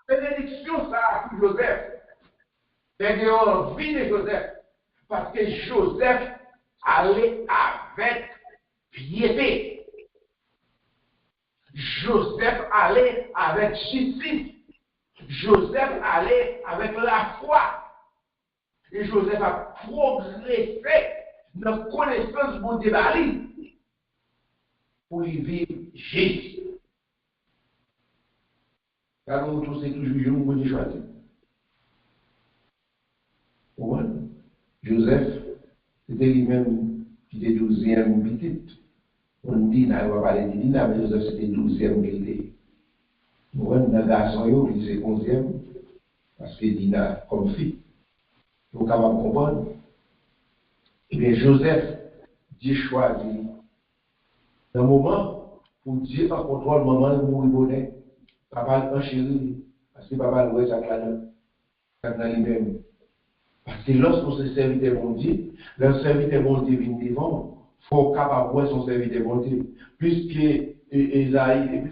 bénédiction ça pour Joseph. C'est envie de Joseph. Parce que Joseph allait avec piété. Joseph allait avec justice. Joseph allait avec la foi. Et Joseph a progressé dans la connaissance de Dieu pour y vivre juste. Car nous tous, c'est toujours un bon choisi. Joseph, c'était lui-même qui était 12e petit. On dit, on va parler de Dina, mais Joseph c'était 12e qu'il était. Nous avons un garçon qui c'est 11e, parce que Dina comme fille. Vous pouvez comprendre. Eh bien, Joseph, Dieu choisit un moment pour Dieu en contrôle le moment où il bonnet. Papa en chéri, parce que papa le voit ça dans lui-même. Parce que lorsqu'on se serviteur bon Dieu, le serviteur bon Dieu vient devant, il faut capable voir son serviteur bon Dieu. Puisque Israël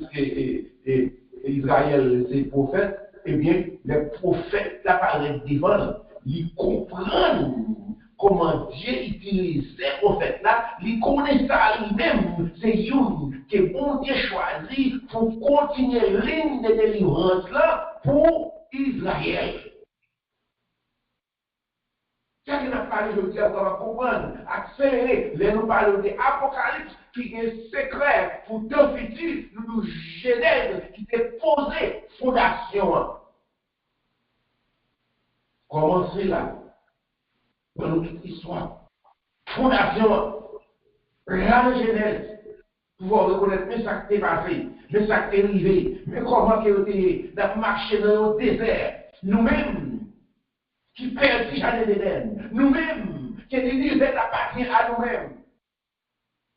c'est prophète, eh bien, les prophètes apparaissent devant, ils comprennent comment Dieu utilise ces prophètes-là, ils connaissent ça lui-même, c'est une que bon Dieu choisit pour continuer l'hymne de délivrance-là pour Israël. C'est ce qu'on a parlé aujourd'hui, on va comprendre, accélérer, les nous parlons de l'Apocalypse, qui est secret pour deux futurs, nous Genèse, qui est posé fondation. Commencez là, dans notre histoire. Fondation, la Genèse, pouvoir reconnaître, mais ça qui est passé, mais ça qui est arrivé, mais comment que nous marché dans le désert, nous-mêmes, qui perd le jardin d'Éden, nous-mêmes, qui l'univers appartient à nous-mêmes,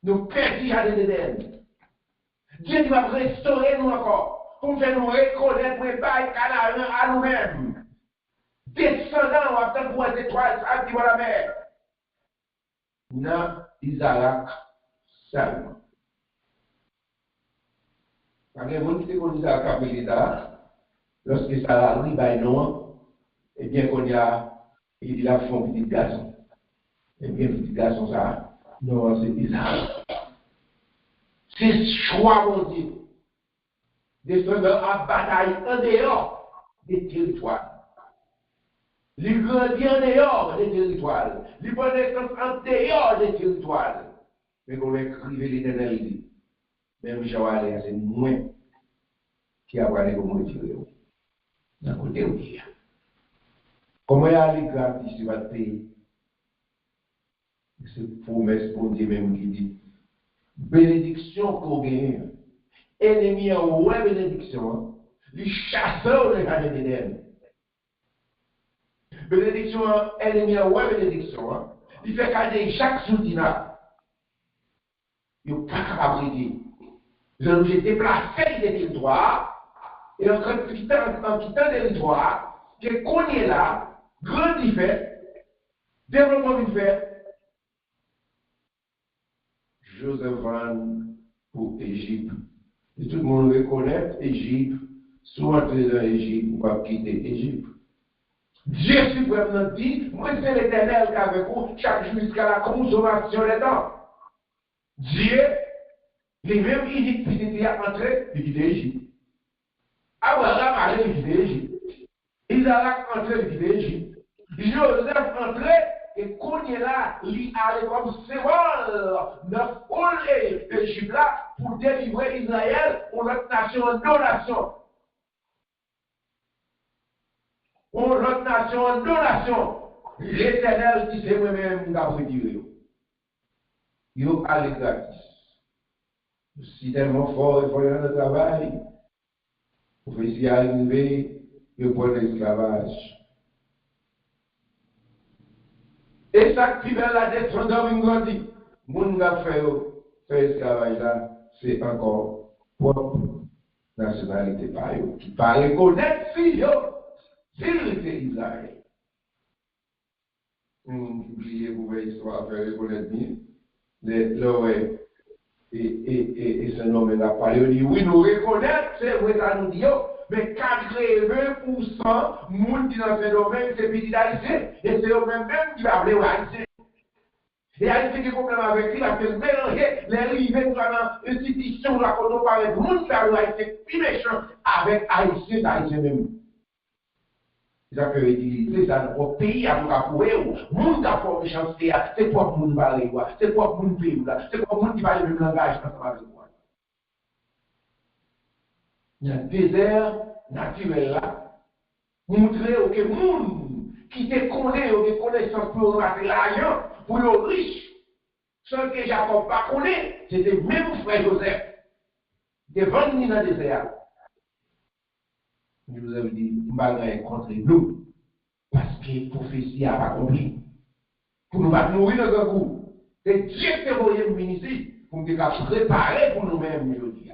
nous perdons le jardin d'Éden. Dieu va restaurer nous encore, pour faire nous reconnaître le bail canadien à nous-mêmes. Descendant, on va pour les étoiles, ça dit la mer. Non, Isaac, seulement. Quand il y a des gens qui connaissent Isaac après l'État, lorsque ça arrive à nous, eh bien, qu'on y a, il a fait un petit garçon. Eh bien, petit garçon, ça, non, c'est Isaac. C'est choix, mon Dieu. Descendant à bataille en dehors des territoires. Les grandit en dehors des territoires. Les bonnes naissances en dehors des territoires. Mais qu'on va écrire l'Éternel, même Jean-Alé, c'est moi qui a parlé comme moi, dans le côté où il y a. Comment il y a les gratis sur votre pays? C'est promesse pour Dieu même qui dit bénédiction qu'on gagne. Ennemi en ouais bénédiction. Les chasseurs de la d'Éden. Bénédiction, ennemi en ouais bénédiction. Il fait garder chaque soutien. Il n'est pas capable de dire. Nous j'ai déplacé des territoires et en quittant des territoires, que qu'on est là. Grand fait, développement fait, Joseph Van pour Égypte. Et tout le monde reconnaît Égypte, soit entrer dans Égypte ou pas quitter Égypte. Dieu suprême dit, moi c'est l'Éternel qui avec vous chaque jour jusqu'à la consommation des temps. Dieu, lui-même, il dit qu'il est entré, il quitte Égypte. Abraham allait quitter Égypte. Isaac entré, il quitte Égypte. Joseph entrait et qu'on est là, il allait comme symbole de folie d'Égypte là pour délivrer Israël pour notre nation en donation. Pour notre nation en donation. L'Éternel qui c'est moi-même qui a retiré. Yo allez gratis. Si tellement fort, il faut y aller au travail. Pour essayer d'arriver, il faut l'esclavage. Et ça qui va la descendance, on dit, mon gars fait esclavage là, c'est encore propre nationalité par eux. Qui va reconnaître si s'il était Israël. Oubliez, vous voyez, l'histoire, faire reconnaître bien. Et ce nom n'a pas parlé. On dit, oui, nous reconnaître, c'est vrai, ça nous dit, mais 80% monde qui dans ce domaine, c'est petit haïtien. Et c'est eux-mêmes qui va appeler haïtien. Et Haïti qui a des problèmes avec lui, parce que mélanger les rivets dans l'institution, là, quand on parle de monde qui a haïtien, plus méchant avec haïtien, haïtien même. C'est ça que utiliser ça dans le pays à pour eux. Monde qui a pour méchanceté, c'est quoi pour monde parler, c'est quoi pour monde vivre, c'est quoi pour monde qui parle le même langage ensemble avec moi. Il y a un désert naturel là, montrer que le monde qui te connaît, ou des connaissances pour rater l'argent, pour les riches, ceux que Jacob pas connaît, c'était même frère Joseph, devant nous dans le désert. Je vous avais dit, malgré contre nous, parce que la prophétie n'a pas compris. Pour nous pas mourir dans un coup. C'est Dieu qui a envoyé le ministre pour nous préparer pour nous-mêmes aujourd'hui.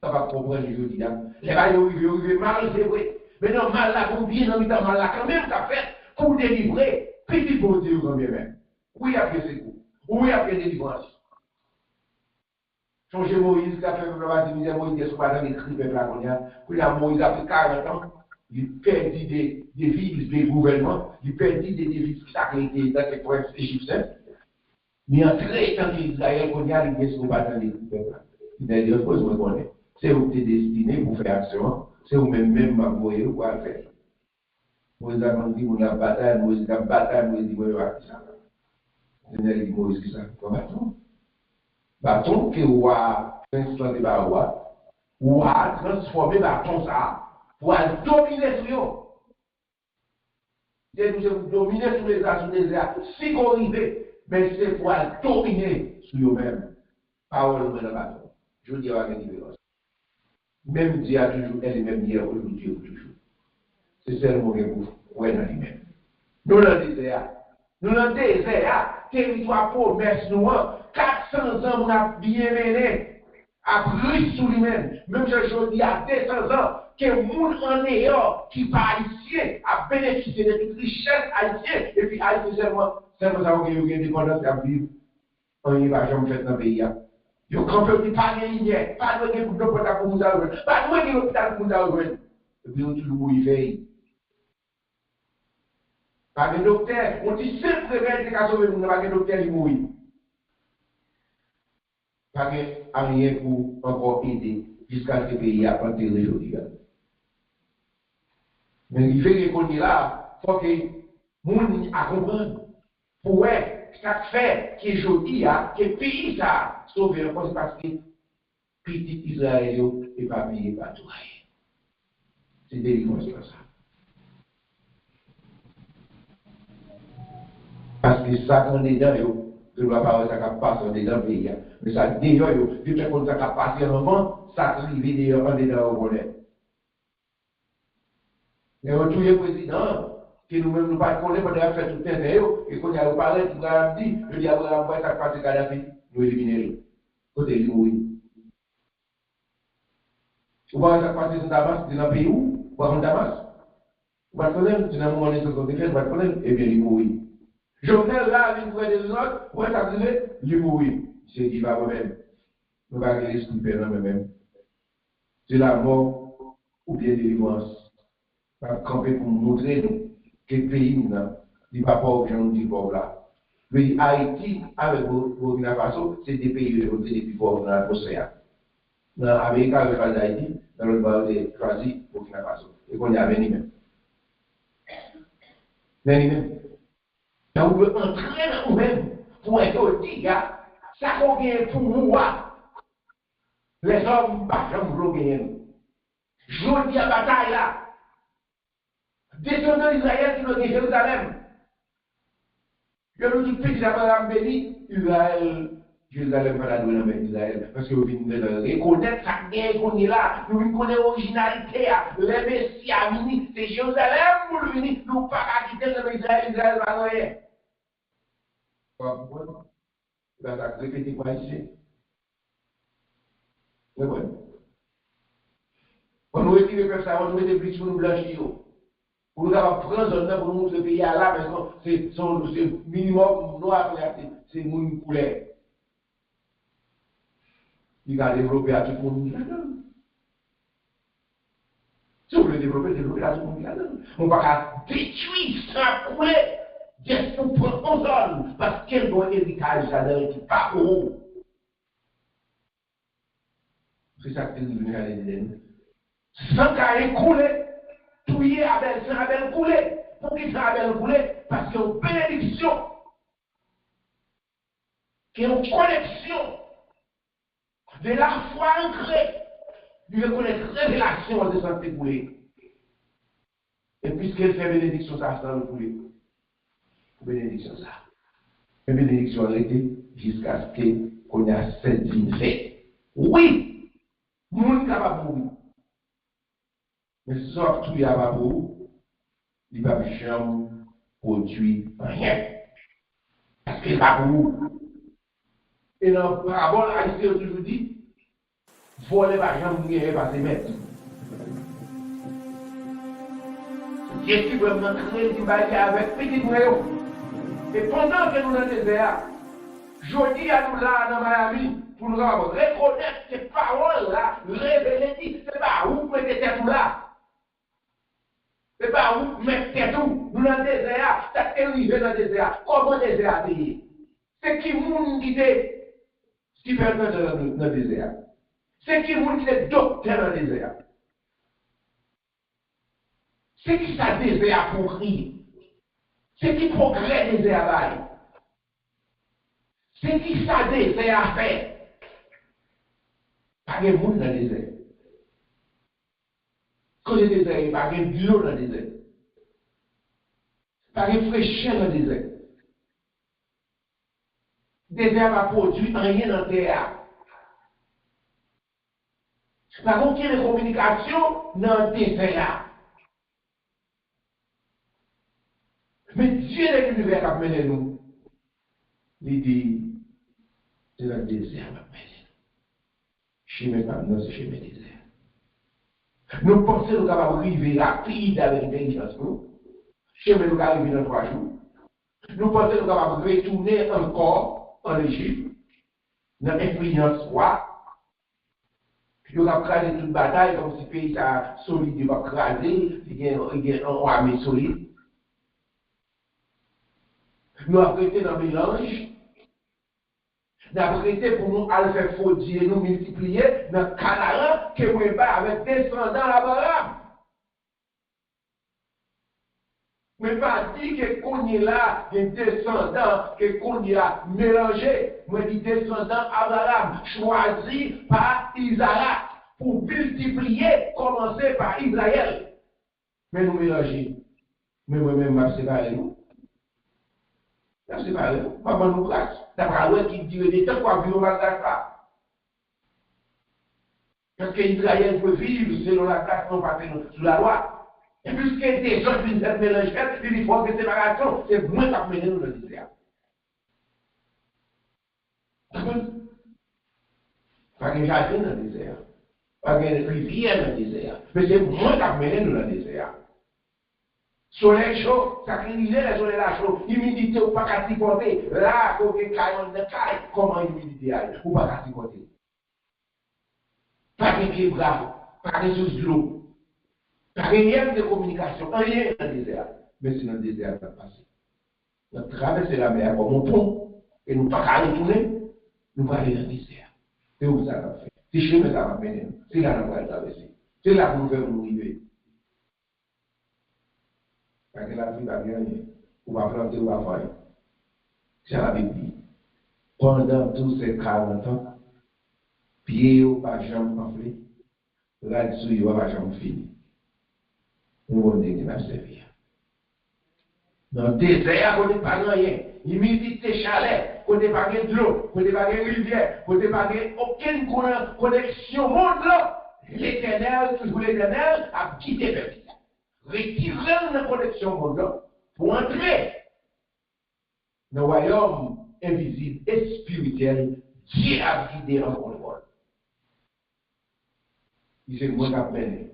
Ça va comprendre aujourd'hui. Les gars, ils mal, c'est vrai. Mais non, mal là, pour bien dans le mal là, quand même, ça fait pour délivrer. Petit bon Dieu, quand même. Oui, après ces coups. Oui, après délivrance. Changez Moïse, qui a fait le peuple de Moïse, qui a écrit le peuple là, Moïse a fait 40 ans. Il perdit des villes, des gouvernements, il perdit des villes qui étaient dans les princes égyptiens. Mais en très tant qu'Israël, on y a les gens qui dans les peuples. C'est-à-dire, il faut se reconnaître. C'est où tu es destiné pour faire action, c'est où même m'envoyer ou quoi faire. Moïse a dit, on a bataille, Moïse a bataille, Moïse dit, on va faire ça. Seigneur dit, Moïse, qui ça? Quoi bâton? Bâton que roi, transplanté par roi, transformé bâton ça. Pour dominer sur eux. C'est pour dominer sur les arts, sur les arts, si qu'on arrive, mais c'est pour dominer sur eux-mêmes. Parole de la bataille. Je dis à la différence. Même Dieu a toujours, elle est même hier, aujourd'hui, ou toujours. C'est seulement que vous, ouais, dans lui-même. Nous, dans le désert, territoire promesse, nous, 400 ans, on a bien mené, à plus sur lui-même. Même je dis à 200 ans, que le monde en dehors qui pas haïtien a bénéficié de toute richesse haïtienne et puis haïtien seulement ça vous avez une indépendance à vivre en y va jamais fait dans le pays. Yo quand on dit pas de ligne, pas de groupe de porte pour nous avoir, pas de l'hôpital pour nous avoir. Et puis on toujours y veille. Pas de docteur, on dit simple remède qui a sauvé nous, pas de docteur qui mourir. Pas de rien pour encore aider jusqu'à ce pays à planter aujourd'hui. Mais il fait qu'on est là, il faut que les gens à comprendre. Pour chaque fait qui est joli, que le pays ça sauvé parce que petit Israël n'est pas payé par tout. C'est délivrance comme ça. Parce que ça qu'on est dedans, je ne dois pas ça qui passe dans le pays. Mais ça déjà, je fais comme ça qui passe en avant, ça arrive d'ailleurs en dedans au volet. Mais on trouve le président, qui nous-mêmes nous pas connaître, on a fait tout le temps, et qu'on a parlé, tout le monde dit, je dis à vous, ça passe Kadhafi, nous éliminer. Côté lui, oui. Vous voyez ça passe dans Damas, dans le pays où? Vous voyez Damas? Vous voyez connaître, tu n'as pas monnaie sur son défense, vous voyez connaître, eh bien, il mourit. Jovenel là, il voit des autres, vous voyez ça arriver, il mourit. C'est dit, pas moi-même. Nous ne pouvons pas l'esprit pénal même. C'est la mort ou bien délivrance. Camper pour montrer que le pays n'est pas pauvre, j'en dis pauvre là. Le pays Haïti avec Burkina Faso, c'est des pays les plus pauvres dans l'océan. Dans l'Amérique, avec Haïti, dans l'autre bord, c'est choisi Burkina Faso. Et qu'on y a venu même. Même. Donc, on veut entrer dans nous-mêmes pour être dit, ça qu'on gagne pour nous, les hommes, pas jamais vous gagner. Je dis à bataille là. Descendants d'Israël qui sont à Jérusalem. Je nous dis petit Abraham béni, Jérusalem va la donner avec Israël. Parce que vous venez de reconnaître sa guerre qu'on est là. Nous venons connaître l'originalité. Les Messias venus, c'est Jérusalem pour le venir. Nous pas qu'à quitter le Israël, Israël va rien. Pourquoi? Il va répéter quoi ici? C'est vrai. On nous retire comme ça, on nous met des briques pour nous blanchir. Pour nous avoir pris zone pour nous ce pays là, parce que c'est minimum noir, c'est mon couleur. Il va développer à tout le monde. Si vous voulez développer la zone. On va pas détruire sans couler. Juste pour prendre en zone. Parce qu'il y a un héritage là-dedans qui n'est pas haut. C'est ça que tu es à l'Éden. Sans qu'à écouler, tout y est Abel, sans Abel couler. Pour qui sans Abel couler? Parce qu'il y a une bénédiction. Qu'il y a une connexion de la foi ancrée. Il veut connaître révélation de santé couler. Et puisqu'elle fait bénédiction, ça sans le couler. Bénédiction ça. Une bénédiction arrêtée jusqu'à ce qu'on ait cette vie faite. Oui, nous sommes capables de mourir. Mais sauf tout y a pas pour il ne va pas jamais produire rien. Parce qu'il va pour vous. Et dans la parabole, Haïtien toujours dit, voler va jamais gagner par ses maîtres. Qu'est-ce qui veut me créer du bail avec petit moyen? Et pendant que nous sommes dans le désert, je dis à nous là dans Miami, pour nous reconnaître ces paroles-là, révéler, c'est pas où vous mettez tout là. C'est pas où mettez tout. Nous dans le désert, ça est arrivé dans le désert. Comment le désert a payé? C'est qui monde qui est superviseur dans le désert? C'est qui monde qui est docteur dans le désert? C'est qui ça désert pour crier? C'est qui progrès désert bail? C'est qui ça désert à faire? Pas de monde dans le désert. Quand le désert, il n'y a pas de l'eau dans le désert. Pas de fraîcheur dans le désert. Le désert va produire rien dans la terre. Pas aucune communication dans le désert. Mais Dieu de l'univers a mené nous. Il dit, c'est le désert qui a mené nous. Chemin pas nous, c'est chemin désert. Nous pensons que nous sommes capables d'arriver rapide avec l'intelligence. Chemin nous arriver dans 3 jours. Nous pensons que nous sommes capables de retourner encore en Égypte, dans l'influence roi. Nous avons crasé toute bataille comme si le pays était solide, il va craser, il y a une armée solide. Nous avons été dans le mélange. Nous avons été pour nous aller faire faudier, nous multiplier dans le Canaan que nous pas avec descendants là-bas. Mais pas dire que qu'on est là, des descendants, que qu'on y a mélangé. Mais des descendants Abraham choisis par Isaac pour multiplier, commencer par Israël. Mais nous mélanger. Mais moi-même, je séparé nous. Je séparé nous. Pas nous place. D'après l'autre qui dit des temps quoi vivre dans ça. Parce que Israël peut vivre selon la classe non pas sous la loi. Et puisque des gens qui sont mélangés, il faut que séparation, c'est moins qu'à mener nous dans le désert. Pas de jardin dans le désert. Pas de rivière dans le désert. Mais c'est moins qu'à mener nous dans le désert. Soleil chaud, ça crée le soleil là chaud, humidité ou pas qu'à s'y porter. Là, il faut que caillon de caille, comment l'humidité aille, ou pas qu'à s'y porter. Pas de pied bras, pas de sous de l'eau. Rien de communication, rien dans le désert. Mais c'est dans le désert qui va passer. Nous traversons la mer comme un pont, et nous ne pouvons pas retourner, nous allons aller dans le désert. C'est où ça va faire. C'est chez nous ça va mener. C'est là que nous allons traverser. C'est là que nous devons arriver. Parce que la vie va gagner, ou va planter, ou va faire. C'est la Bible. Pendant tous ces 40 ans, pieds ou pas jamais enflé, là-dessus, il ne va pas jamais finir. Nous allons dire qu'il va servir. Dans le désert, on n'est pas rien. Humidité, chaleur, on n'est pas de l'eau, on n'est pas de rivière, on n'est pas aucune connexion au monde là. L'Éternel, toujours l'Éternel, a quitté le peuple. Retirer la connexion au monde là pour entrer dans le royaume invisible et spirituel. Dieu a guidé en contrôle. Il s'est moins appelé.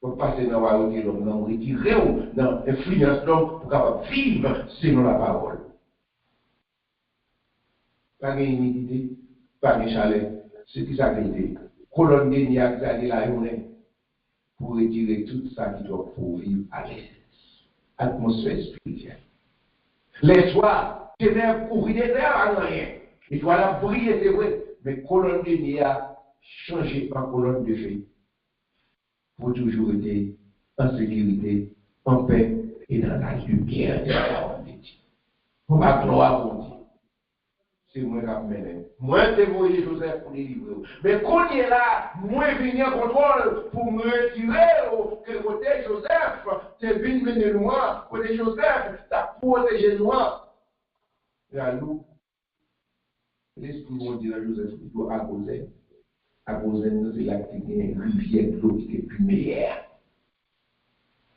Pour passer dans la route de l'homme, dans retirer dans l'influence de l'homme pour pouvoir vivre selon la parole. Pas d'humidité, pas de chaleur, c'est qui ça a été. Colonne de niaque, ça a été la journée. pour retirer tout ça qui doit pour vivre à l'aise. Atmosphère spirituelle. Les soirs, ténèbres couvrir des terres à rien. Il doit la briller, c'est vrai. Mais colonne de nuit a changé en colonne de feu. Pour toujours être en sécurité, en paix et dans la lumière de la parole de Dieu. Pour ma gloire, mon Dieu. C'est moi qui m'amène. Moi, c'est Moïse Joseph pour délivrer. Mais quand il est là, moi, venir en contrôle pour me retirer, que côté Joseph, c'est venu mener loin. Côté Joseph, ça protège loin. Et à nous, l'esprit mon Dieu, Joseph, il doit apposer. Apposer, c'est là que il y a une rivière de l'eau qui est plus meilleure.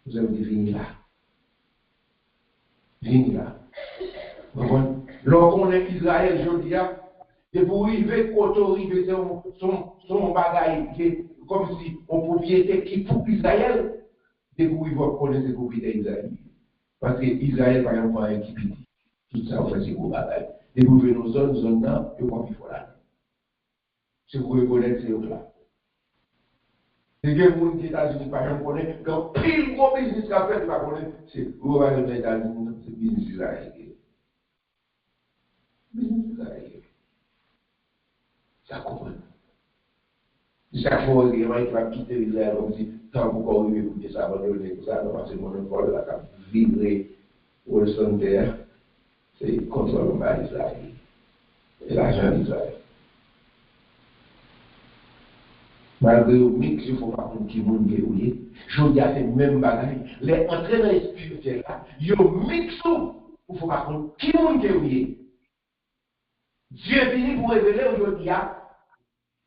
Vous avez dit, venez là. Venez là. Lorsqu'on est Israël, je dis, et pour arriver, quand on arrive, son bagage, comme si on propriété qui pour Israël, et pour arriver, on connaît ses propriétés d'Israël. Parce que Israël, par exemple, a un qui petit. Tout ça, on fait ses gros bagages. Et pour venir nos zones là, et on va vivre là. C'est pour reconnaître ces autres-là. C'est que les gens qui sont aux États-Unis, par exemple, connaissent, quand pile gros business qu'a fait, pas connaître, c'est gros bagage aux États-Unis, c'est business Israël. Ça comprend. Chaque fois qu'il va quitter Israël, comme si, tant pourquoi on veut écouter ça, on veut écouter ça, parce que mon enfant de la cap vibrer au son terre, c'est contrôlé par Israël. Et l'argent d'Israël. Malgré le mix, il ne faut pas qu'on qui monde guérouillé. Je dis à ces mêmes bagailles, les entraîneurs spirituels là, ils mixent tout. Il ne faut pas qu'on qui monde guérouillé. Dieu est venu pour révéler aujourd'hui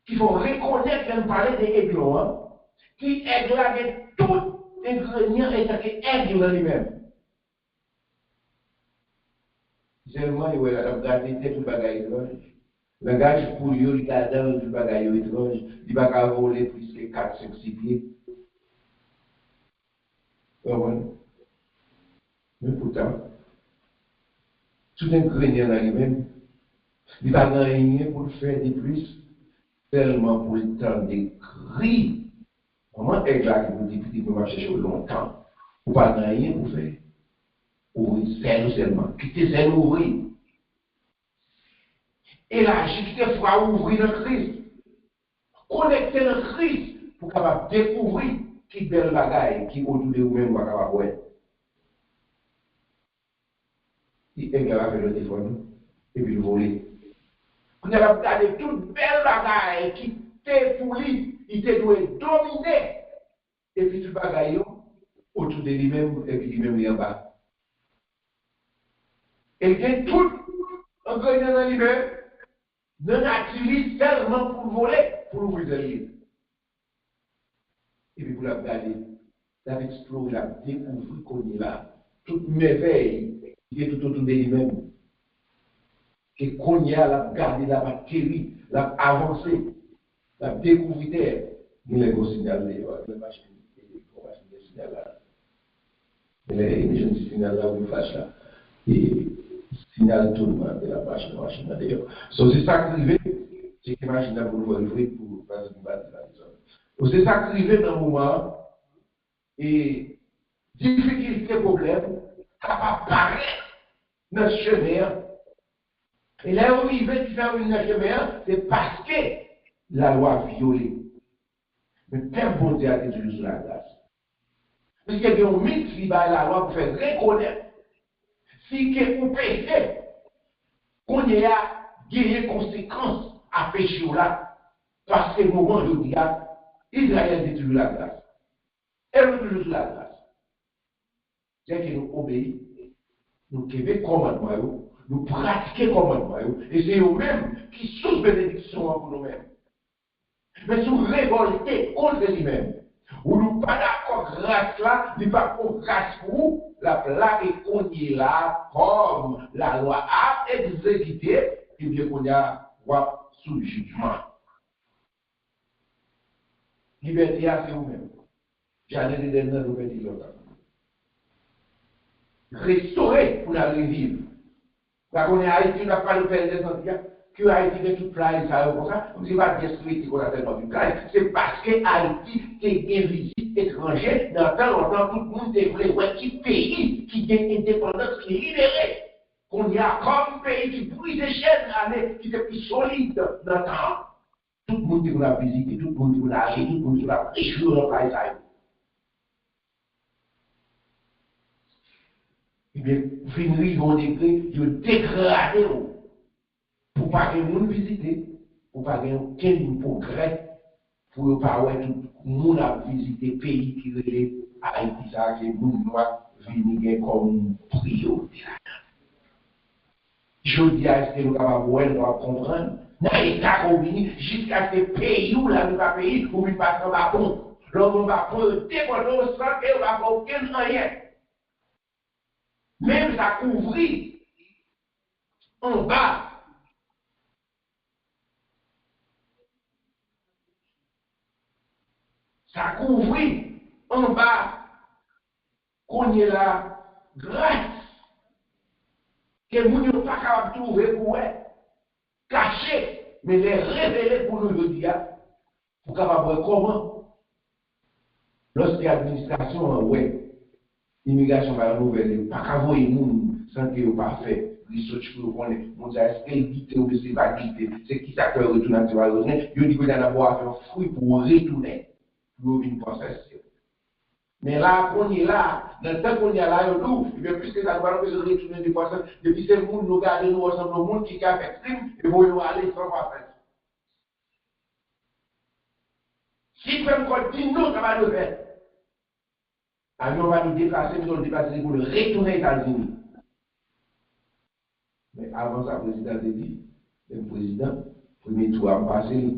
qu'il faut reconnaître qu'on parlait des aiglons, qui aigle avec tout ingrédient et qui aigle lui-même. Seulement, il a regardé tout le bagage étrange. Le gage pour lui, il a dans le bagage étrange. Il va pas voler plus que 4, 5, 6 pieds. Mais pourtant, tout ingrédient dans lui-même, il va pas rien pour faire de plus, seulement pour le temps des cris. Comment exact vous dites qu'il peut marcher sur longtemps? Vous pas rien pour faire. Ouvrir celle seulement. Quitter celle ouvrir. Et là, j'ai fois ouvrir le Christ. Connecter le Christ pour capable découvrir qui belle bagaille qui autour de vous-même va capable voir. Il est capable de faire le téléphone et puis le voler. On a regardé toute belle bagaille qui t'est pour lui, il te doit dominer. Et puis tout bagaille autour de lui-même et puis lui-même il est en bas. Et il y a tout ingrédient dans lui-même, non utilise seulement pour voler, pour ouvrir le livre. Et puis pour la regarder, la explorer, la découvrir qu'on est là. Toute merveille qui est tout autour de lui-même. Et qu'on y a, la garder, la bactérie, la avancer, la découvrir. Il est au signal, les machines de signal là. Les jeunes signal là, vous faites là. Et signal tout le monde de la machine d'ailleurs. C'est ça qui arrive, c'est que la machine a pour ouvrir pour passer une base de la maison. C'est ça qui arrive dans le moment, et difficulté, problème, capable paraître dans ce chemin. Et là où il veut qui fait une chemin, c'est parce que la loi a violé. Mais Père bon Dieu a été toujours sur la glace. Parce qu'il y a un mythe qui va la loi pour faire reconnaître si que vous péchez, qu'on y a gagné conséquences à pécher là, parce que le moment où il y a, Israël est toujours la grâce. Elle est toujours la grâce. C'est que nous obéissons, nous québec commandement, nous pratiquons commandement, et c'est eux-mêmes qui sont bénédictions pour nous-mêmes. Mais nous révoltés contre lui-même. Ou nous pas d'accord grâce là, nous pas d'accord grâce pour vous, la plaque est qu'on y est là, comme la loi a exécuté, et bien qu'on y a sous le jugement. Liberté, c'est vous-même. J'allais les donner dans le petit longtemps. Restaurer pour la revivre. Quand on est à Haïti, on n'a pas le père des Antilles. que Haïti est toute plage, ça comme ça, on ne va pas dire qu'on a tellement de plage, c'est parce que Haïti est une visite étrangère, dans tant longtemps, tout le monde devrait voir qui pays qui a une indépendance, qui est libéré, qu'on y a comme pays qui brise des chaînes, qui est plus solide dans le temps. Tout le monde dit qu'on a visité, tout le monde dit qu'on a agi, tout le monde dit qu'on a réjoui dans la plage. Eh bien, finir, ils ont dégradé pour ne pas que nous visiter, pour ne pas qu'il y ait aucun progrès, pour ne pas que tout le monde a visité le pays qui est Haïti, ça, que nous doit venir comme priorité. Je dis à ce que nous sommes comprendre, dans l'état qu'on vient, jusqu'à ce que le pays où là, nous pas pays, où nous passons pas bon. L'homme va prendre dépendance sans qu'il n'y ait aucun rien. Même ça couvrit en bas. Ça couvrit en bas qu'on y est là grâce que nous n'avons pas capable de trouver pour eux, caché, mais les révéler pour nous le dire, pour capable voir comment. Lorsque l'administration, ouais, l'immigration va renouveler, pas qu'à voir les gens sans qu'ils n'aient pas fait research pour connaître, on est-ce qu'elle quitte ou c'est pas quitter, c'est qui ça peut retourner à Tivaroune, il dit qu'il y a d'abord un fruit pour retourner, pour une possession. Mais là, on est là, dans le temps qu'on est là, il y a plus que ça va nous retourner des poissons, depuis ce monde, nous gardons nous ensemble, le monde qui a fait crime, et vous aller sans pas faire. Si même quand dit non, ça va nous faire. Alors on va nous déplacer, nous allons nous déplacer pour le retourner aux États-Unis. Mais avant ça, le président a dit, le président, premier tour à passer,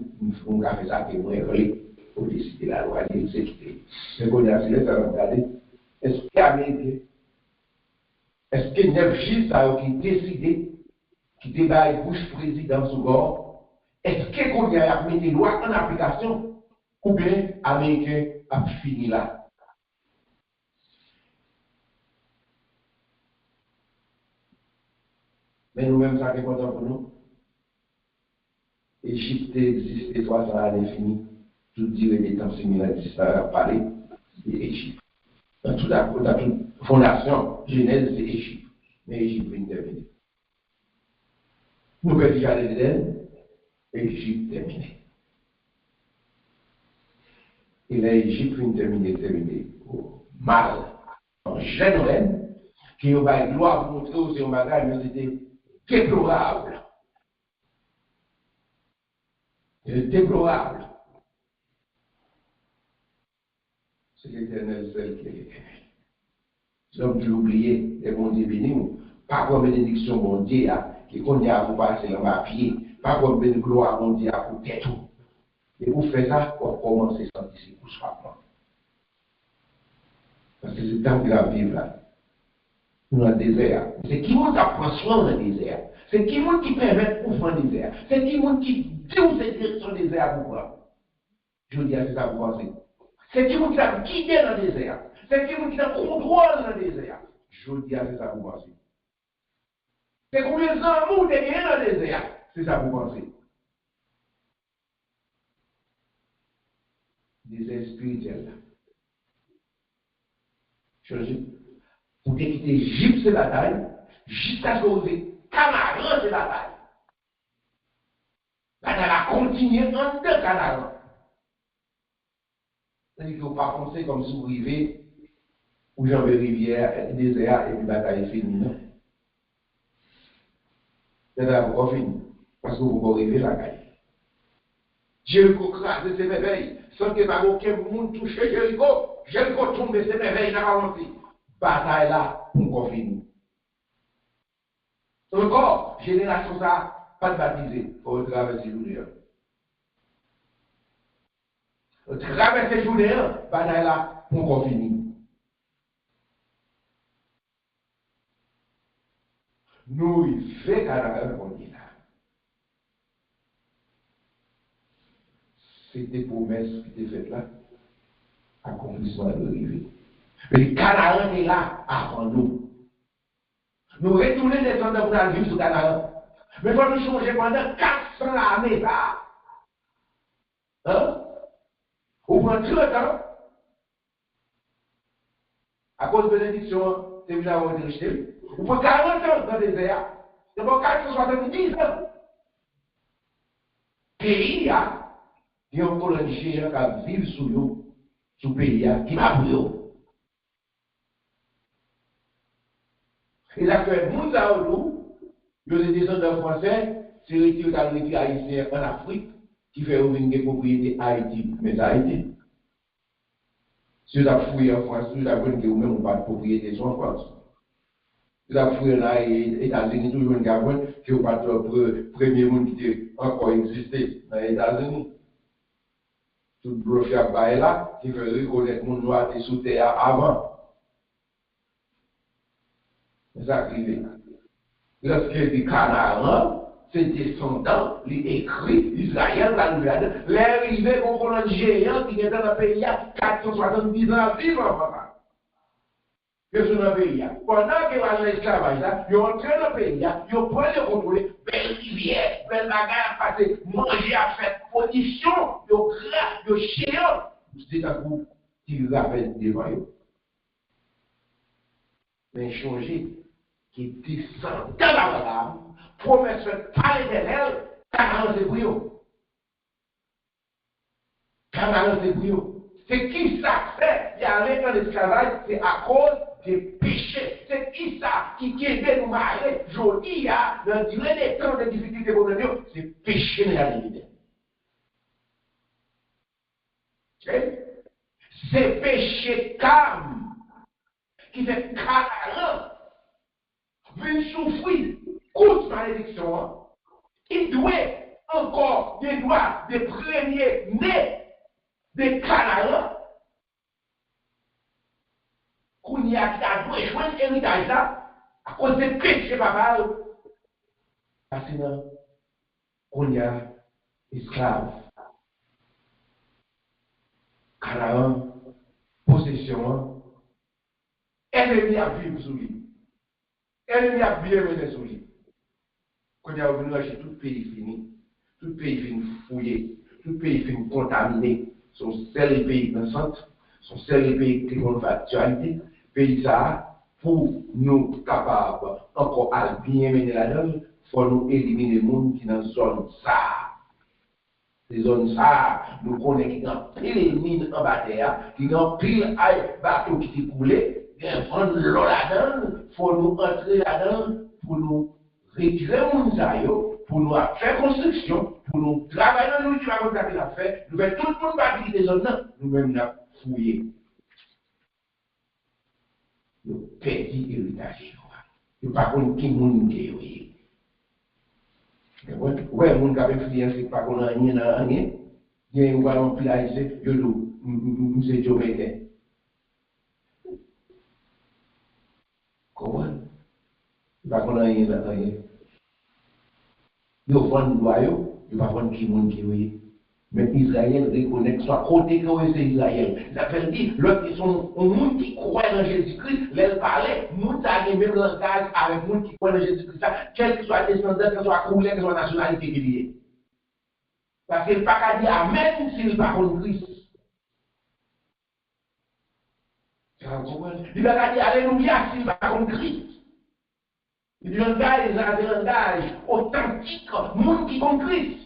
on a fait ça qui est moins vrai, pour décider la loi, il s'est quitté. Mais quand on a fait ça, on a regardé, est-ce qu'il y a Américain, est-ce qu'il y a neuf Gilles qui décidé, qui débat avec Bush président sous bord, est-ce qu'on y a mis des lois en application, ou bien Américain a fini là? Mais nous-mêmes, ça est important pour nous. Égypte existe 300 ans à l'infini. Tout durée des temps similaires, ça a parlé d'Égypte. Dans toute la fondation, Genèse, c'est Égypte. Mais Égypte vient terminer. Nous perdons déjà l'Éden, Égypte terminée. Et là, Égypte vient terminer au mal, en jeune reine, qui a eu gloire pour montrer aussi un bagage, mais c'était déplorable. Déplorable. C'est l'Éternel seul qui est l'Éternel. L'homme qui l'oubliait, les bons Dieu bénis, pas comme bénédiction bon Dieu, qui connaît à vous passer dans ma pied, pas comme bénédiction gloire bon Dieu à vous tête. Et vous faites ça pour commencer sans disciple pour soi. Parce que c'est le temps qu'il a vivre là. Dans le désert. C'est qui monde qui prend soin dans le désert. C'est qui monde qui permet de prendre le désert. C'est qui monde qui dit où c'est direction le désert pour prendre. Je vous dis, c'est ça vous pensez. C'est qui monde qui a guidé dans le désert. C'est qui monde qui a contrôle dans le désert. Je vous dis, c'est ça vous pensez. C'est combien d'amour derrière dans le désert. C'est ça vous pensez. Désert spirituel. Pour quitter Égypte, c'est la taille, jusqu'à ce que vous ayez Canaan, c'est la taille. La taille a continué en deux Canaan. C'est-à-dire qu'il ne faut pas penser comme si vous vivez où j'en veux rivière, désert, et puis la bataille est finie, non? C'est là vous fini, parce que vous pouvez arriver la caille. Jéricho crase ses merveilles, sans que pas aucun monde touche Jéricho. Jéricho tombe ses merveilles, n'a pas menti. Bataille là, pour finir. Encore, génération ça, pas de baptisé, il faut traverser Jourdain. Traverser Jourdain, bataille là, pour finir. Nous, il fait Canada, on dit là. C'est des promesses qui étaient faites là, accomplissement de l'arrivée. Mais le Canaan est là avant nous. Nous retournons descendre pour la vivre sur Canaan. Mais il faut nous changer pendant 400 années là. Hein? Au moins 30 ans. À cause de bénédiction, c'est venu avoir été rejeté. Ou pour 40 ans dans le désert. C'est pour 470 ans. Pays, il y a un colonie qui vit sous le pays, qui va pour et là, que nous avons les descendants français, c'est retiré dans les haïtiens en Afrique, qui fait ouvrir des propriétés Haïti, mais Haïti. Si vous avez fouillé en France, vous avez vu que vous-même pas de propriété en France. Vous avez fouillé dans les États-Unis, toujours une gamme, que vous pas le premier monde qui a encore existé dans les États-Unis. Tout le brochure là, qui fait reconnaître mon noir et sous terre avant. C'est ça qui est. Lorsque les Canaan, ses descendants, les écrits, Israël, la nouvelle, les arrivés au colon géant qui est dans le pays, 470 ans vivent en France. Que sur le pays. Pendant que dans l'esclavage, ils ont entré dans le pays, ils ont pris le contrôle, belle rivière, belle bagarre à passer, manger à faire, position, ils ont gras, ils ont géant. C'est un coup qui rappelle devant eux. Mais changer, qui descend dans la valable, promesse faite par l'Éternel, Canaan c'est brio. Canaan c'est brio. C'est qui ça fait? Il y a un dans l'esclavage, c'est à cause des péchés. C'est qui ça qui aide nous marier? Jodi, dans les temps de difficulté pour nous, c'est péché de la réalité. C'est péché calme qui fait Canaan vient souffrir contre malédiction. Il doit encore des droits des premiers nés des Canaan. Qu'on y a qui a doué joindre héritage là, à cause des péchés papa. Parce que qu'on y a esclaves. Canaan, possession, ennemi à vivre sous lui. Ennemi a bien mené sous lui. Quand il y a venu acheter tout pays fini, tout pays fini fouillé, tout pays fini contaminé, son seul pays dans le centre, son seul pays qui a factualité, pays ça, pour nous capables encore à bien mener la donne, il faut nous éliminer les gens qui sont dans la zone ça. Les zones ça, nous connaissons qui ont pile mines en bataille, qui ont pile bateau qui s'est coulé, il y a un l'eau là-dedans, il faut nous entrer là-dedans pour nous retirer mon pour nous faire construction, pour nous travailler dans nous qui va continuer à faire, nous faisons tout le monde partie des zones, nous-mêmes nous fouiller. Nous petit héritage. Nous ne savons pas qui monde est. Ouais, mon gars, c'est pas qu'on a rien à rien. Il y a un gars en place, nous c'est Joe Biden. Comment? Pas qu'on a rien à rien. Ils vont nous ils vont prendre qui monde qui est. Mais Israël reconnaît que soit côté que c'est Israël. Ça veut dire, l'autre, ils sont un monde qui croit dans Jésus-Christ, les parlait, nous avons le même langage avec le monde qui croit dans Jésus-Christ, quel que soit descendant, quel que soit couleur, quelle que soit nationalité qu'il est. Parce qu'il n'y a pas qu'à dire Amen s'il n'est pas contre Christ. Il n'y a pas qu'à dire Alléluia s'il n'est pas contre Christ. Il langage est un langage authentique, monde qui contre Christ.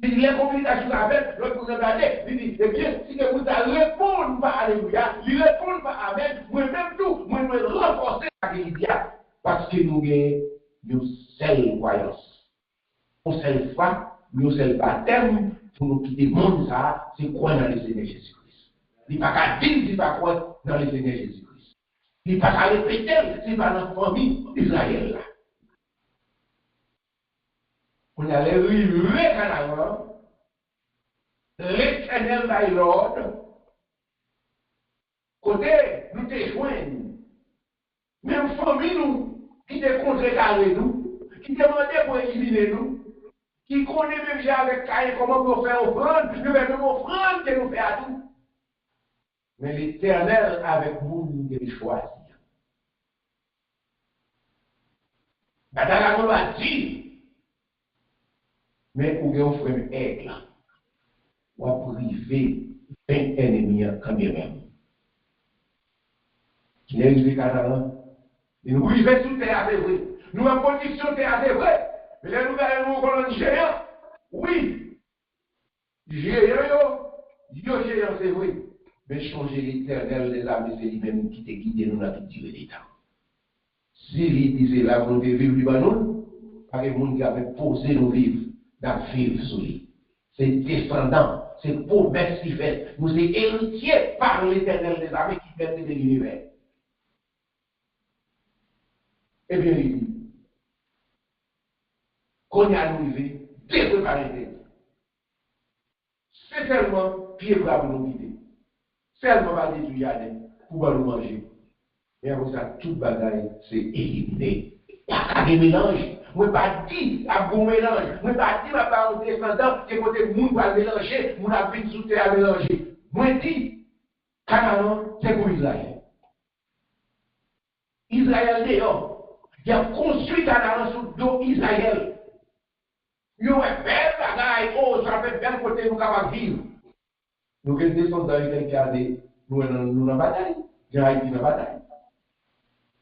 Il dit, les communications avec, l'autre vous regardez, il dit, eh bien, si vous allez répondre par Alléluia, il répond par Amen, moi-même tout, moi je vais renforcer la Bible, parce que nous avons une seule croyance. Une seule foi, une seule baptême, pour nous quitter le monde, ça, c'est croire dans le Seigneur Jésus-Christ. Il n'y a pas qu'à dire, il n'y a pas croire dans le Seigneur Jésus-Christ. Il n'y a pas qu'à répéter, c'est pas dans la famille d'Israël là. On a les rivets Canaan, l'Éternel by Lord, côté, nous te joignons. Même famille nous, qui te contrecarré nous, qui demandait pour éliminer nous, qui connaît même j'ai avec Caïn comment nous faire offrande, nous même offrande que nous fait à tout. Mais l'Éternel avec vous, nous devons choisir. Bataille on va dire. Mais où est-ce que vous aigle? Ou à priver 20 ennemis quand même. Il est arrivé Catalan. Il nous prive sous terre, c'est vrai. Nous en position terre, c'est vrai. Mais les nouvelles nous colonnes géants. Oui. Géant, géant, c'est vrai. Mais changer l'éternel des armées, c'est lui-même qui t'a guidé nous dans toute durée des temps. Si il disait la volonté de vivre du Libanon, pas que le monde qui avait posé nos vivre, dans vivre sur lui. C'est descendant, c'est promesse qui fait. Nous sommes héritiers par l'éternel des armées qui fait de l'univers. Eh bien, il dit, qu'on y a arrivé, dépréparé. C'est seulement pied bras pour nous guider. Seulement pas détruire pour nous manger. Et après ça, toute bagaille, c'est éliminé. Il n'y a pas de mélange. Moi, pas dit à bon mélange. Moi, pas dit à pas un descendant que côté monde va mélanger, mon habit sous terre à mélanger. Moi, dit, Canaan, c'est pour Israël. Israël, d'ailleurs, il a construit Canaan sous dos Israël. Il y a une belle bagaille, oh, ça fait bien côté nous capables de vivre. Nous, les descendants, ils ont nous dans la bataille. J'ai Haïti dans la bataille.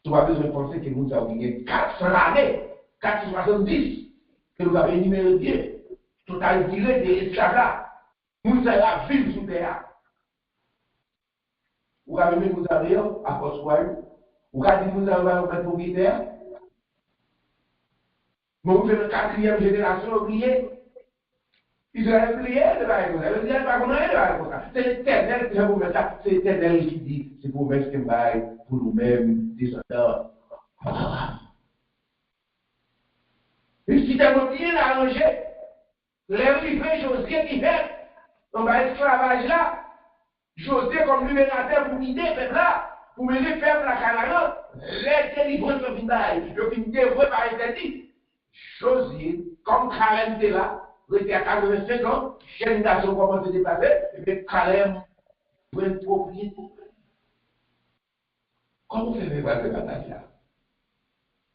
Tu n'as pas besoin de penser que nous avons gagné 400 années, 470, que nous avons énuméré bien. Tout a tiré des esclaves là. Nous allons vivre sous terre. Vous avez mis nous avons à Fossoyou. Vous avez dit nous avons fait propriétaire. Mais vous faites la 4e génération oubliée. Israël oublié de la réponse. Israël pas connaître de la réponse. C'est l'éternel qui vous met ça. C'est l'éternel qui dit, c'est pour mettre ce bail pour nous-mêmes, descendants. Et si tu as bien arrangé, les rivets Josué qui fait, on va esclavage là, Josué comme libérateur pour guider le peuple là, pour mener le peuple à Canaan, les délivrer de Vindaï, le fin dévoué par interdit. Josué, comme Calem était là, il était à 85 ans, génération commence à se déplacer, et bien Calem prend une propriété. Comment on fait le partage là?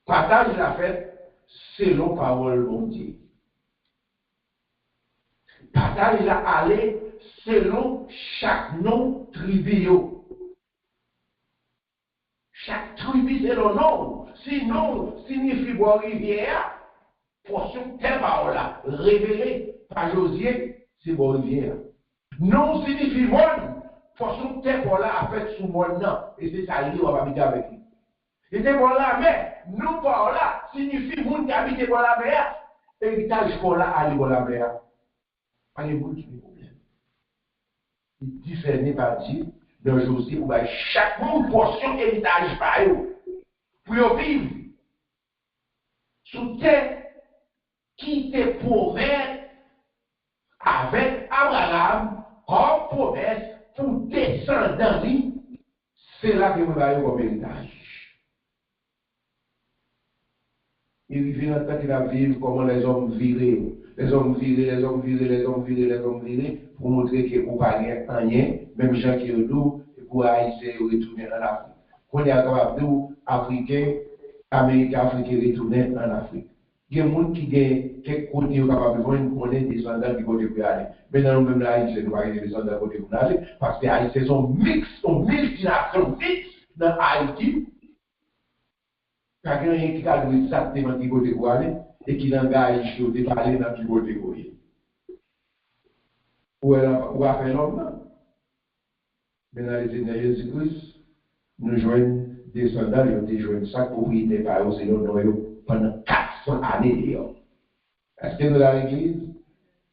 Partage la fête selon parole de Dieu. Partage la aller selon chaque nom tribu. Chaque tribu c'est le nom. Sinon, signifie boire rivière, portion telle parole là, révélée par Josué, c'est boire rivière. Non signifie monde, portion telle parole là, a fait sous monde non. Et c'est ça, il va habiter avec lui. Et c'est pour la mer, nous par là, signifie monde qui habite pour la mer, héritage pour là, aller pour la mer. Allez, vous qui le problème. Il discerné par Dieu, dans Josué, où chaque monde portion héritage par eux, pour vivre sous terre qui te promet avec Abraham, comme promesse pour descendre, c'est là que vous avez comme héritage. Il vit dans le temps qu'il a vécu comment les hommes viraient. Les hommes virés, les hommes virés, les hommes virés, les hommes virés, pour montrer que vous n'avez pas rien, même gens qui ont d'où, pour Haïtiens retourner en Afrique. Quand il y a capable d'où, Africains, Américains, Africains retourner en Afrique. Il y a des gens qui ont quelques côtés capables de voir une connaître des descendants qui côté pour aller. Maintenant, nous-mêmes, Haïtiens, nous n'avons pas des descendants côté pour aller, parce que les Haïtiens sont mixtes, sont multinationaux mixtes dans Haïti. Quelqu'un qui a dit exactement qui côté pour aller et qui n'engage sur de parler dans qui côté pour aller. Où a fait l'homme? Mais dans les Seigneur Jésus-Christ, nous joignons des soldats, ils ont déjoué chaque propriété par eux, pendant 400 années d'ailleurs. Est-ce que nous dans l'église?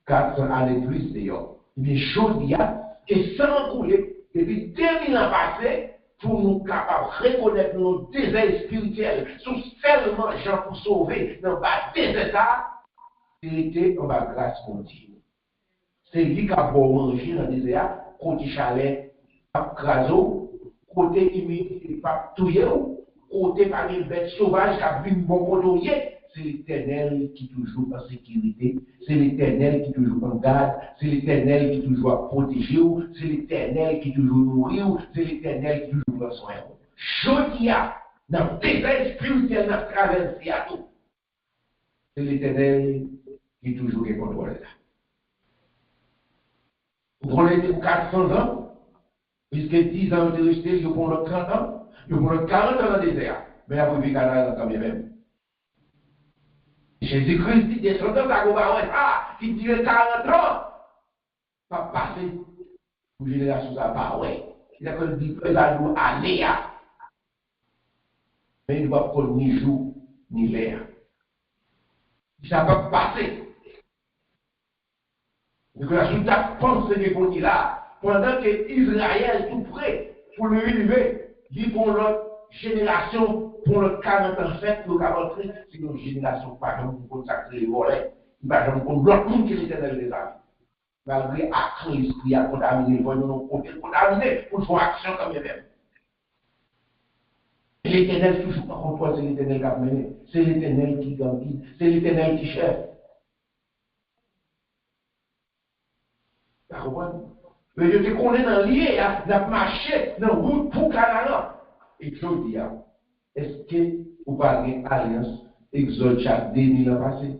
400 années plus d'ailleurs. Mais chose il y a, et sans couler, depuis 2000 ans passés, pour nous capables de reconnaître nos désirs spirituels, sont seulement gens pour sauver, dans le désert, vérité, on va grâce continue. C'est lui qui a beau manger dans le désert, côté chalet, craso, côté humidité, pas touyer, côté par une bête sauvage qui a vu une bonne côté. C'est l'Éternel qui toujours en sécurité, c'est l'Éternel qui toujours en garde, c'est l'Éternel qui toujours a protégé, c'est l'Éternel qui toujours nourrit, c'est l'Éternel qui toujours prend soin. Jodia, dans le désert spirituel, dans la traversée à tout, c'est l'Éternel qui toujours contrôle ça. Vous prenez pour 400 ans, puisque 10 ans de resté, je prends le 30 ans, je prends le 40 ans dans le désert. Mais après, puis Canada quand même. Jésus-Christ dit descendant à Goubaouet, qui dit 40 ans, pas passer pour génération ça, pas ouais. Il a que dit que ça doit aller. Mais il ne doit pas ni jour, ni l'air. Ça va passer. Donc la soutane pense qu'on dit là, pendant que Israël tout prêt pour le élever, dit pour notre génération, pour le 40 ans fait, pour rentrer, c'est une génération pas comme pour consacrer les volets, pas comme pour l'autre monde qui est l'éternel des âmes. Malgré action, l'esprit a contaminé, nous contaminé pour faire action comme il même. L'éternel toujours pas contre toi, c'est l'éternel qui a mené, c'est l'éternel qui guide, c'est l'éternel qui chef. Vous comprenez? Mais je te connais dans l'IE, dans marché, dans la route pour Canada. Et je dis, est-ce que vous parlez d'alliance Exode chaque 2000 ans passé?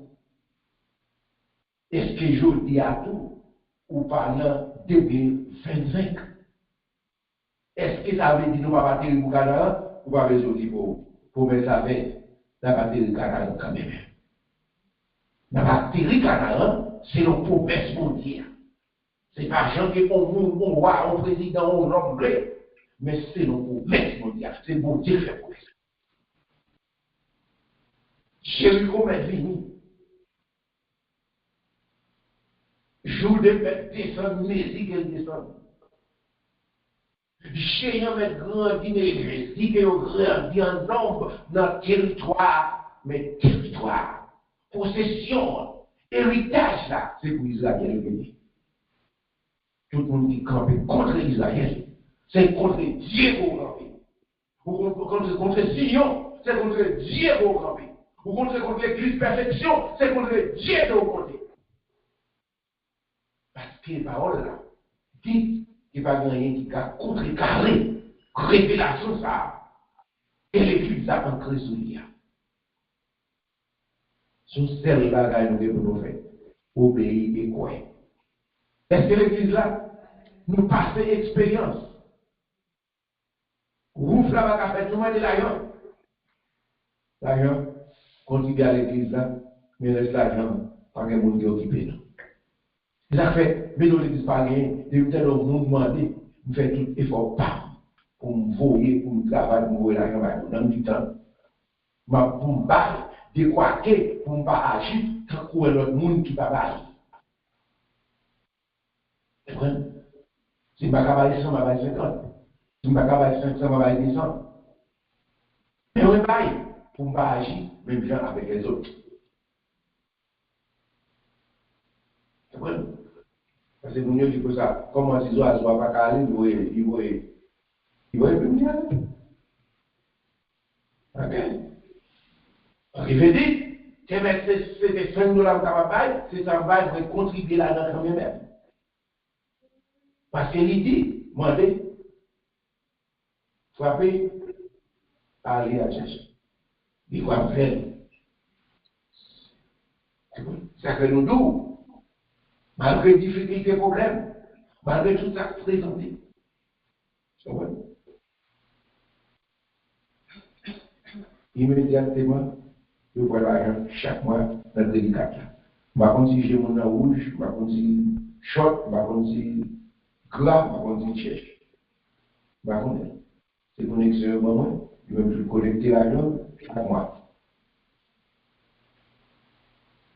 Est-ce que je dis à tout, vous parlez de 2025? Est-ce que ça veut dire que nous ne pouvons pas battre pour Canada? Ou pas besoin de pour mettre ça avec la batterie Canada quand même? La batterie Canada, c'est le promesse mondiale. Ce n'est pas gens qui ont un roi, un président, un homme bleu, mais c'est le promesse mondial. C'est bon Dieu qui fait promesse. Jéricho est venu. Jour de fête descend, Messie qu'elle descend. Géant est grandi, Messie qu'elle grandi en nombre dans le territoire, mais territoire, possession, héritage là, c'est pour Israël venu. Tout le monde qui campe contre Israël, c'est contre Dieu pour camper. Ou contre Sion, c'est contre Dieu pour camper. Ou contre l'église perfection, c'est contre Dieu pour camper. Parce que les paroles là, dites qu'il n'y a pas rien qui a contrecarré révélation ça. Et l'église a ancré sur l'IA. Son seul bagage nous devons faire, obéir et quoi. Est-ce que l'église là, nous passons expérience? Rouf là, va faire tout le monde de l'argent. L'argent, contribue à l'église là, mais reste l'argent, pas de monde qui est occupé. Il a fait, mais nous l'église pas rien, de nous demander, nous faire tout effort pour me voyer, pour me travailler, pour me voyer l'argent dans du temps. Pour me battre, décoiter, pour ne pas agir, tant qu'il y a l'autre monde qui va pas agir. Vous comprenez? Si je ne vais pas travailler 100, je vais travailler 50. Si je ne vais pas travailler 500, je vais travailler 200. Mais on ne va pas pour ne pas agir, même bien avec les autres. Vous comprenez? Parce que nous disons ça, comment ces oiseaux ne vont pas aller, ils vont venir. Ok? Donc il veut dire que c'est 5 dollars que ça va c'est ça va contribuer là-dedans quand même. Parce qu'il dit, demandez, frapper, aller à chercher. Il va faire. Ça fait nous doux. Malgré les difficultés et problèmes, malgré tout ça présenté. Immédiatement, je vois l'argent chaque mois dans le délicat. Je vais continuer si j'ai mon nom rouge, je vais continuer short, je vais continuer gras, je vais continuer chercher. Je vais continuer. C'est connexion bon, je vais connecter l'argent chaque mois.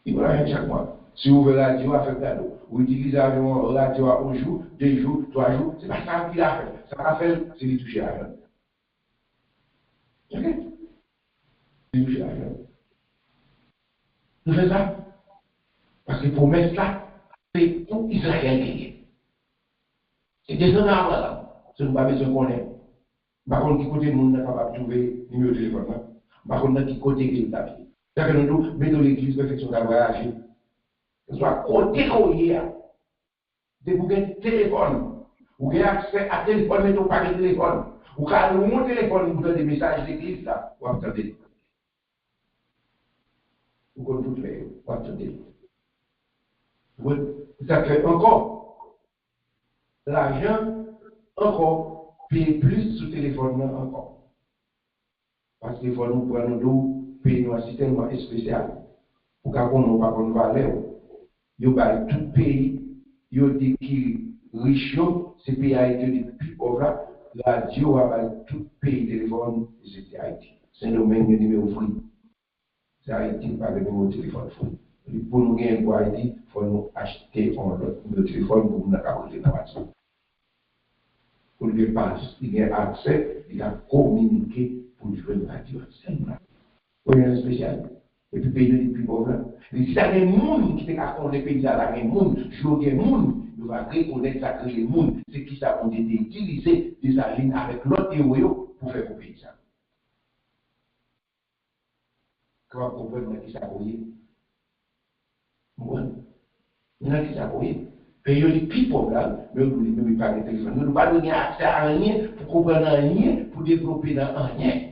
Il va l'argent chaque mois. Si vous ouvrez la radio, à faire cadeau. Vous utilisez la radio un jour, 2 jours, 3 jours, c'est pas ça qu'il a fait. Ça va faire, c'est de toucher l'argent. Ok? C'est de toucher l'argent. Nous faisons ça. Parce que pour mettre ça, c'est pour Israël qui est. C'est descendre là. Ce n'est pas besoin qu'on ait. Par contre, qui côté le monde n'est pas capable de trouver le numéro de téléphone. Par contre, qui côté qui est tapé. C'est-à-dire que nous mettons l'église perfection d'avoir agi. Soit côté qu'on y a. De vous avez un téléphone. Vous avez accès à téléphone, mais vous pas de téléphone. Vous avez mon téléphone, vous avez des messages d'église là. Vous attendez. pour qu'on tout fait, pour attendre. Ça fait encore, l'argent, encore, payer plus sur le téléphone, encore. Parce qu'il faut nous prendre nous, payer un système spécial. Pour qu'on n'ait pas de valeur. Il y a tout pays, il y a des qui riches, ces pays Haïti, les plus pauvres, la radio a tout pays téléphone, c'est Haïti. C'est le même numéro free. C'est Haïti, pas le numéro téléphone free. Pour nous gagner pour Haïti, il faut nous acheter un numéro téléphone pour nous apporter la WhatsApp. Pour le dépense, il y a accès, il a communiqué pour jouer une radio. C'est un spécial. Et puis, pays les plus pauvres. Si il y a des gens qui sont dans les pays, il y a des gens, je veux dire, nous va reconnaître ça, créer les gens, c'est qui ça ont été utilisés des lignes avec l'autre théorie pour faire le pays ça. Comment comprendre qui ça pour y bon, il y a qui ça pour y pays les plus pauvres là, mais nous ne pouvons pas de téléphone. Nous ne pouvons pas donner accès à rien pour comprendre rien, pour développer dans rien.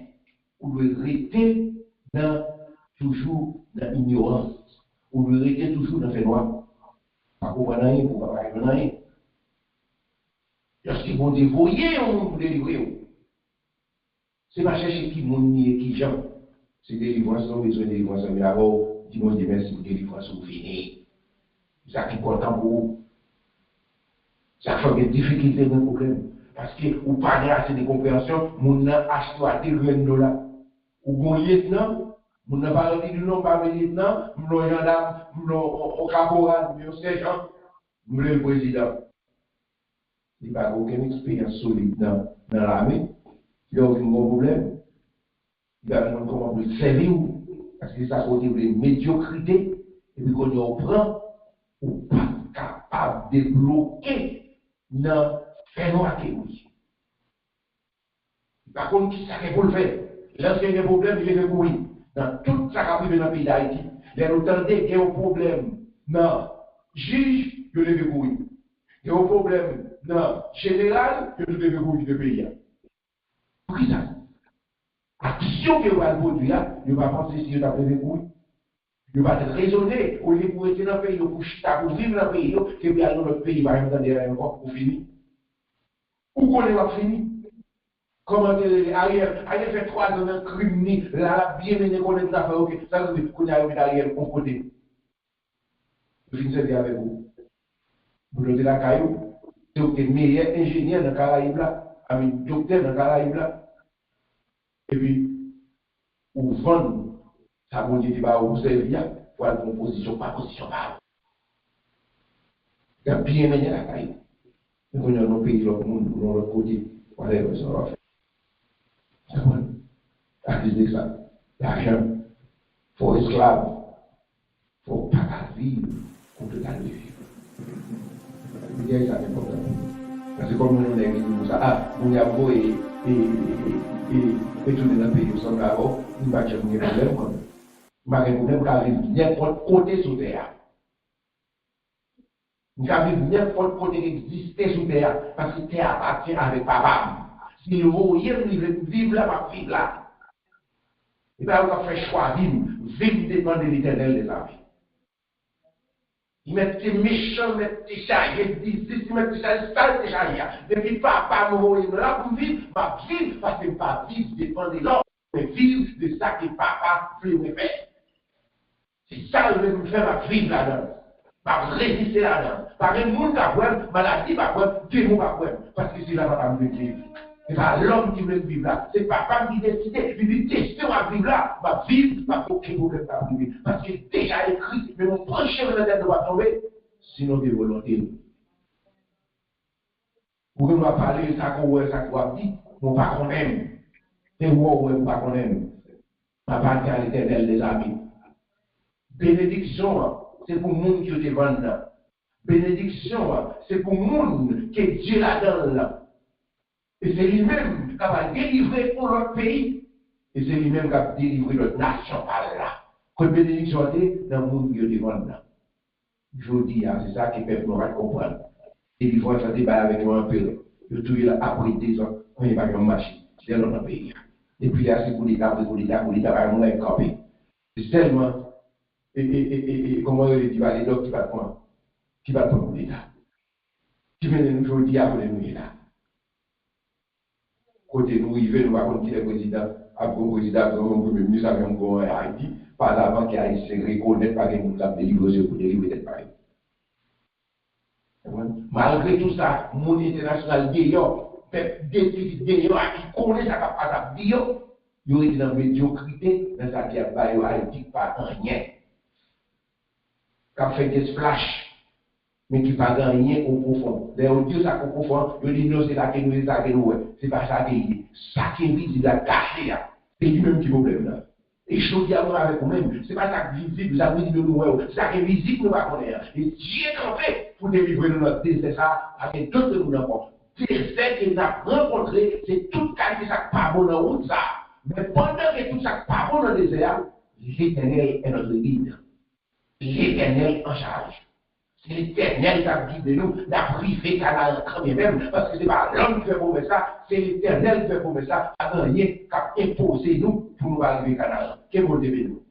Ou le rester dans toujours dans l'ignorance, ou le rester toujours dans le fait noir. Pas comprendre rien, pour pas parler rien. Lorsqu'ils vont dévoyer, on vous délivrer. C'est pas chercher qui m'ont nié, qui gens. C'est délivrance, on a besoin de délivrance. Mais alors, dis-moi, merci pour délivrance, vous venez. Ça qui est content pour vous. Ça fait des difficultés, des problèmes. Parce que vous parlez assez de compréhension, mon a acheté à $20. Ou bon lieutenant, mon n'a pas dit du nom, pas de lieutenant, mon gendarme, mon caporal, mon sergent, mon le président. Il n'y a pas aucune expérience solide dans l'armée. Il y a aucun problème. Il y a un comment vous servir, parce que ça côté de médiocrité, et puis quand on prend, on n'est pas capable de bloquer dans faire noir que oui. Par contre, qui ça pour le faire? Lorsqu'il y a un problème, il y a un bruit. Dans tout ça qui arrive dans le pays d'Haïti, les entendez qu'il y a un problème. Non, juge, il y a un bruit. Il y a un problème. Non, général, il y a un bruit de pays. Pour qui ça? Action que vous allez produire, il ne va pas penser si vous avez des bruit. Il va être raisonné. Au lieu pour rester dans le pays, pour vivre dans le pays, que vous allez dans notre pays, par exemple, pour finir. Où qu'on est fini? Comment Ariel fait 3 ans de crime, là, bien mené qu'on est là, ok, ça veut dire qu'on a eu Ariel confronté. Je finis avec vous. Vous le dites la caillou, c'est le meilleur ingénieur dans le Caraïbe là, docteur dans le Caraïbe là. Et puis, vous vendez, ça vous dit, vous servir, pour la composition, pas position, pas. Il y a bien mené la caillou. Nous connaissons nos pays, l'autre monde, de l'autre côté, whatever, ça va faire. C'est bon. À cause de ça, l'argent, il faut esclave, il faut pas vivre contre la vie. C'est ça important. Parce que comme nous avons dit ça, nous avons et tout dans le pays, nous sommes là-haut, nous n'avons pas de problème. Nous n'avons pas de problème car il y a n'importe côté sous terre. Nous avons n'importe côté exister sous terre parce que terre appartient avec papa. Si vous voyez, vivre là, pas vivre là. Et bien, on va faire choix vivre dépend de l'éternel des amis. Ils mettent des méchants, ils mettent des charriers, ils mettent des charriers, des charriers. Depuis papa, nous voyons là pour vivre, pas vivre, parce que pas vivre dépend de l'homme, mais vivre de ça que papa veut me faire. C'est ça que je veux me faire, ma vivre là-dedans. Pas résister là-dedans. Par un monde qui a problème, maladie pas problème, démon pas problème. Parce que c'est là papa me veut vivre. C'est pas l'homme qui veut vivre là. C'est papa qui décide, il dit, question à vivre là, va vivre, pas aucun problème à vivre. Parce que déjà écrit, mais mon prochain de la tête doit tomber, sinon de volonté. Pour que nous parler de ça qu'on voit, ça qu'on dit, on pas qu'on aime. C'est moi ou pas qu'on aime. Ma partie à l'éternel des amis. Bénédiction, c'est pour le monde qui te vend là. Bénédiction, c'est pour le monde qui est Dieu là-dedans. Et c'est lui-même qui va délivrer pour notre pays. Et c'est lui-même qui va délivrer notre nation par là. Comme bénédiction est dans le monde qui est devant là. Je vous dis, c'est ça que les peuples n'ont pas compris. Et ils vont se débattre avec nous un peu. Ils tout là après 10 ans, on n'est pas comme machine. C'est dans notre pays. Et puis là, c'est pour l'État, par nous, avec campé. C'est seulement comment il va les docteurs qui va prendre l'État. Qui vient nous aujourd'hui après nous là. Côté nous, il veut nous raconter qui est président, après le président, comme le premier ministre, avec un Haïti, par avant qu'il a essayé de reconnaître par les gens qui ont délivré pour délivrer cette pareil. Malgré tout ça, le monde international d'ailleurs, des petites d'ailleurs, qui connaissent sa capacité de dire, ils ont été dans la médiocrité, dans sa qui a pas Haïti par rien. Qui a fait des splash. Mais qui ne pas rien au profond. D'ailleurs, on dit ça au profond, on dit non, c'est ça que nous, c'est ça que nous, c'est pas ça qui est. Ça qui est visible, la caché, c'est lui-même qui est problème là. Et je dis à moi avec vous-même, c'est pas ça qui est visible, ça visible nous, c'est ça qui est visible, nous va connaître. Et Dieu est campé pour délivrer notre désert, ça, avec d'autres nous n'importe. Désert qu'il a rencontré, c'est toute qualité ça qui pas bon dans la route, ça. Mais pendant que tout ça qui pas bon dans le désert, l'Éternel est notre guide. L'Éternel en charge. C'est l'Éternel qui a guidé nous, la privé canal quand même, parce que ce n'est pas l'homme qui fait pour ça, c'est l'Éternel qui fait pour ça, pas rien qui a imposé nous pour nous arriver au canal. Qu'est-ce que vous devez nous?